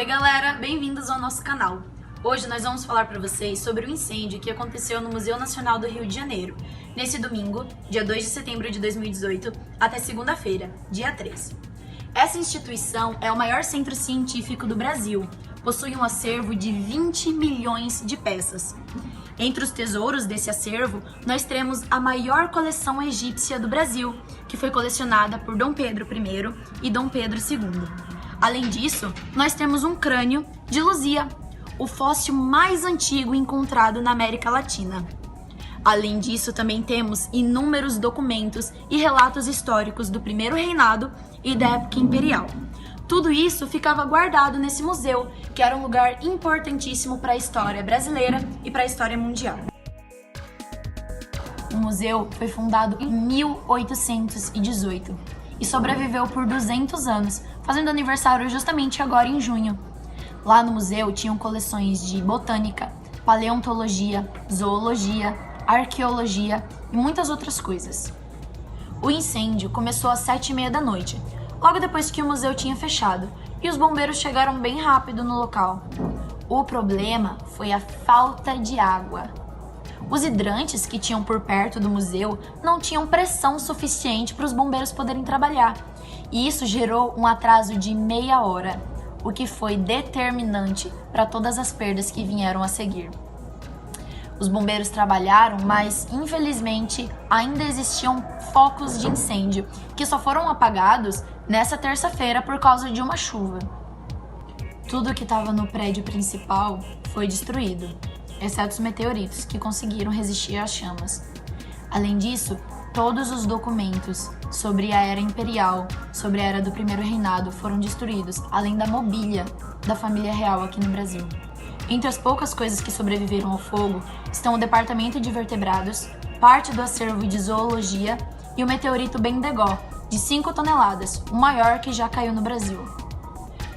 Oi galera, bem-vindos ao nosso canal. Hoje nós vamos falar para vocês sobre o incêndio que aconteceu no Museu Nacional do Rio de Janeiro, nesse domingo, dia 2 de setembro de 2018, até segunda-feira, dia 3. Essa instituição é o maior centro científico do Brasil, possui um acervo de 20 milhões de peças. Entre os tesouros desse acervo, nós temos a maior coleção egípcia do Brasil, que foi colecionada por Dom Pedro I e Dom Pedro II. Além disso, nós temos um crânio de Luzia, o fóssil mais antigo encontrado na América Latina. Além disso, também temos inúmeros documentos e relatos históricos do primeiro reinado e da época imperial. Tudo isso ficava guardado nesse museu, que era um lugar importantíssimo para a história brasileira e para a história mundial. O museu foi fundado em 1818 e sobreviveu por 200 anos, fazendo aniversário justamente agora em junho. Lá no museu tinham coleções de botânica, paleontologia, zoologia, arqueologia e muitas outras coisas. O incêndio começou às 7h30 da noite, logo depois que o museu tinha fechado, e os bombeiros chegaram bem rápido no local. O problema foi a falta de água. Os hidrantes que tinham por perto do museu não tinham pressão suficiente para os bombeiros poderem trabalhar, e isso gerou um atraso de meia hora, o que foi determinante para todas as perdas que vieram a seguir. Os bombeiros trabalharam, mas infelizmente ainda existiam focos de incêndio que só foram apagados nessa terça-feira por causa de uma chuva. Tudo que estava no prédio principal foi destruído, exceto os meteoritos que conseguiram resistir às chamas. Além disso, todos os documentos sobre a era imperial, sobre a era do primeiro reinado foram destruídos, além da mobília da família real aqui no Brasil. Entre as poucas coisas que sobreviveram ao fogo estão o departamento de vertebrados, parte do acervo de zoologia e o meteorito Bendegó, de 5 toneladas, o maior que já caiu no Brasil.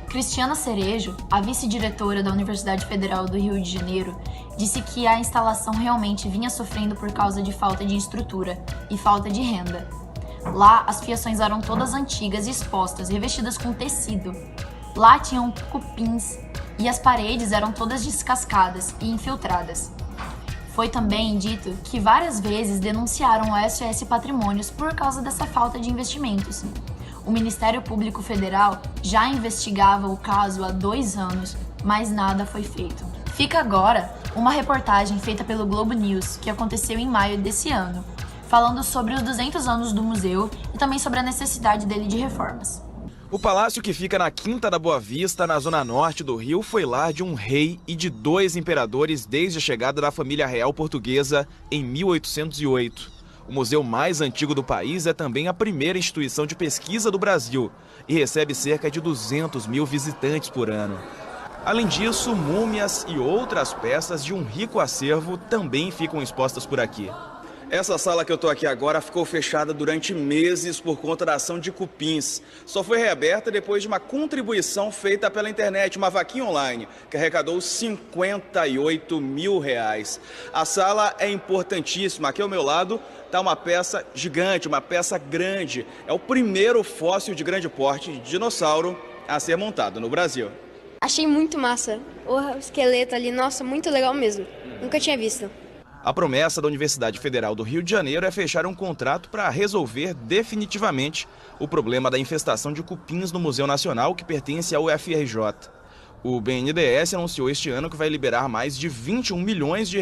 Cristiana Cerejo, a vice-diretora da Universidade Federal do Rio de Janeiro, disse que a instalação realmente vinha sofrendo por causa de falta de estrutura e falta de renda. Lá, as fiações eram todas antigas e expostas, revestidas com tecido. Lá tinham cupins e as paredes eram todas descascadas e infiltradas. Foi também dito que várias vezes denunciaram o SOS Patrimônios por causa dessa falta de investimentos. O Ministério Público Federal já investigava o caso há 2 anos, mas nada foi feito. Fica agora uma reportagem feita pelo Globo News, que aconteceu em maio desse ano, falando sobre os 200 anos do museu e também sobre a necessidade dele de reformas. O palácio, que fica na Quinta da Boa Vista, na zona norte do Rio, foi lar de um rei e de 2 imperadores desde a chegada da família real portuguesa em 1808. O museu mais antigo do país é também a primeira instituição de pesquisa do Brasil e recebe cerca de 200 mil visitantes por ano. Além disso, múmias e outras peças de um rico acervo também ficam expostas por aqui. Essa sala que eu estou aqui agora ficou fechada durante meses por conta da ação de cupins. Só foi reaberta depois de uma contribuição feita pela internet, uma vaquinha online, que arrecadou R$58 mil. A sala é importantíssima. Aqui ao meu lado está uma peça gigante, uma peça grande. É o primeiro fóssil de grande porte de dinossauro a ser montado no Brasil. Achei muito massa. O esqueleto ali, nossa, muito legal mesmo. Nunca tinha visto. A promessa da Universidade Federal do Rio de Janeiro é fechar um contrato para resolver definitivamente o problema da infestação de cupins no Museu Nacional, que pertence ao UFRJ. O BNDES anunciou este ano que vai liberar mais de R$21 milhões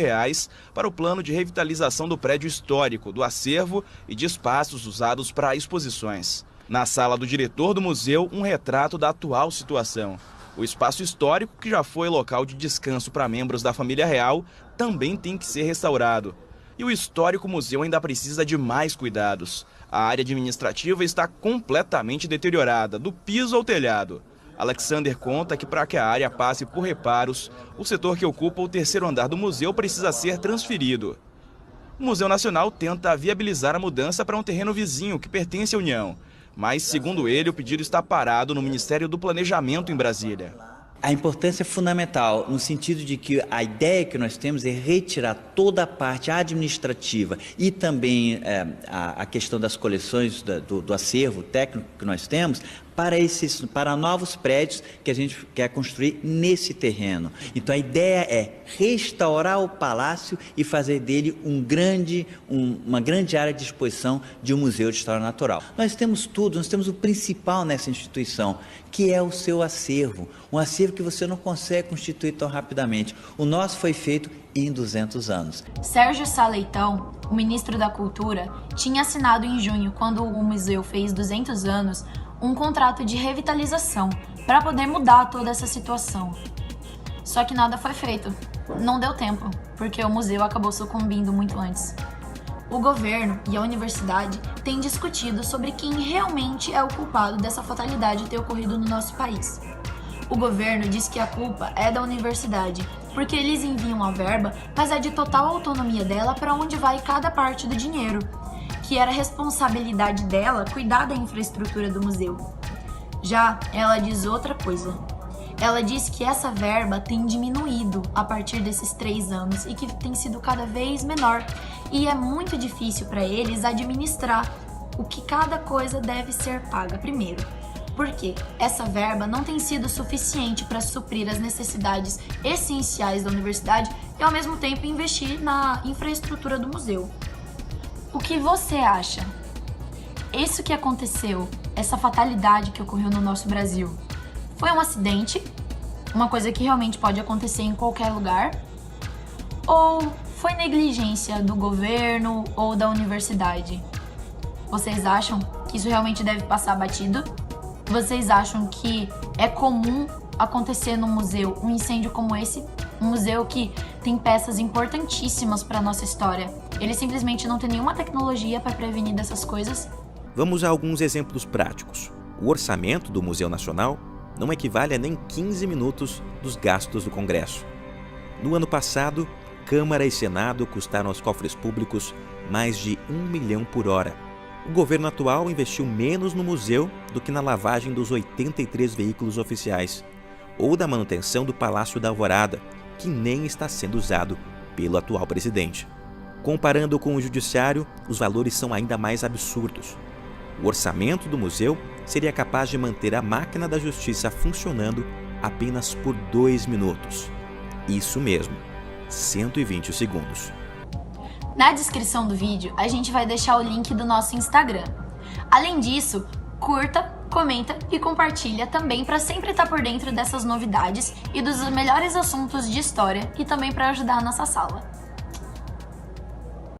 para o plano de revitalização do prédio histórico, do acervo e de espaços usados para exposições. Na sala do diretor do museu, um retrato da atual situação. O espaço histórico, que já foi local de descanso para membros da família real, também tem que ser restaurado. E o histórico museu ainda precisa de mais cuidados. A área administrativa está completamente deteriorada, do piso ao telhado. Alexander conta que para que a área passe por reparos, o setor que ocupa o 3º andar do museu precisa ser transferido. O Museu Nacional tenta viabilizar a mudança para um terreno vizinho que pertence à União. Mas, segundo ele, o pedido está parado no Ministério do Planejamento em Brasília. A importância é fundamental, no sentido de que a ideia que nós temos é retirar toda a parte administrativa e também a questão das coleções do acervo técnico que nós temos para novos prédios que a gente quer construir nesse terreno. Então a ideia é restaurar o palácio e fazer dele uma grande área de exposição de um museu de história natural. Nós temos tudo, nós temos o principal nessa instituição, que é o seu acervo, um acervo que você não consegue constituir tão rapidamente. O nosso foi feito em 200 anos. Sérgio Sá Leitão, o ministro da Cultura, tinha assinado em junho, quando o museu fez 200 anos, um contrato de revitalização para poder mudar toda essa situação. Só que nada foi feito. Não deu tempo, porque o museu acabou sucumbindo muito antes. O governo e a universidade têm discutido sobre quem realmente é o culpado dessa fatalidade ter ocorrido no nosso país. O governo diz que a culpa é da universidade, porque eles enviam a verba, mas é de total autonomia dela para onde vai cada parte do dinheiro, que era responsabilidade dela cuidar da infraestrutura do museu. Já ela diz outra coisa. Ela diz que essa verba tem diminuído a partir desses 3 anos e que tem sido cada vez menor, e é muito difícil para eles administrar o que cada coisa deve ser paga primeiro. Porque essa verba não tem sido suficiente para suprir as necessidades essenciais da universidade e, ao mesmo tempo, investir na infraestrutura do museu. O que você acha? Isso que aconteceu, essa fatalidade que ocorreu no nosso Brasil, foi um acidente? Uma coisa que realmente pode acontecer em qualquer lugar? Ou foi negligência do governo ou da universidade? Vocês acham que isso realmente deve passar batido? Vocês acham que é comum acontecer no museu um incêndio como esse? Um museu que tem peças importantíssimas para a nossa história. Ele simplesmente não tem nenhuma tecnologia para prevenir dessas coisas? Vamos a alguns exemplos práticos. O orçamento do Museu Nacional não equivale a nem 15 minutos dos gastos do Congresso. No ano passado, Câmara e Senado custaram aos cofres públicos mais de R$ 1 milhão por hora. O governo atual investiu menos no museu do que na lavagem dos 83 veículos oficiais, ou da manutenção do Palácio da Alvorada, que nem está sendo usado pelo atual presidente. Comparando com o judiciário, os valores são ainda mais absurdos. O orçamento do museu seria capaz de manter a máquina da justiça funcionando apenas por 2 minutos. Isso mesmo, 120 segundos. Na descrição do vídeo, a gente vai deixar o link do nosso Instagram. Além disso, curta, comenta e compartilha também para sempre estar por dentro dessas novidades e dos melhores assuntos de história e também para ajudar a nossa sala.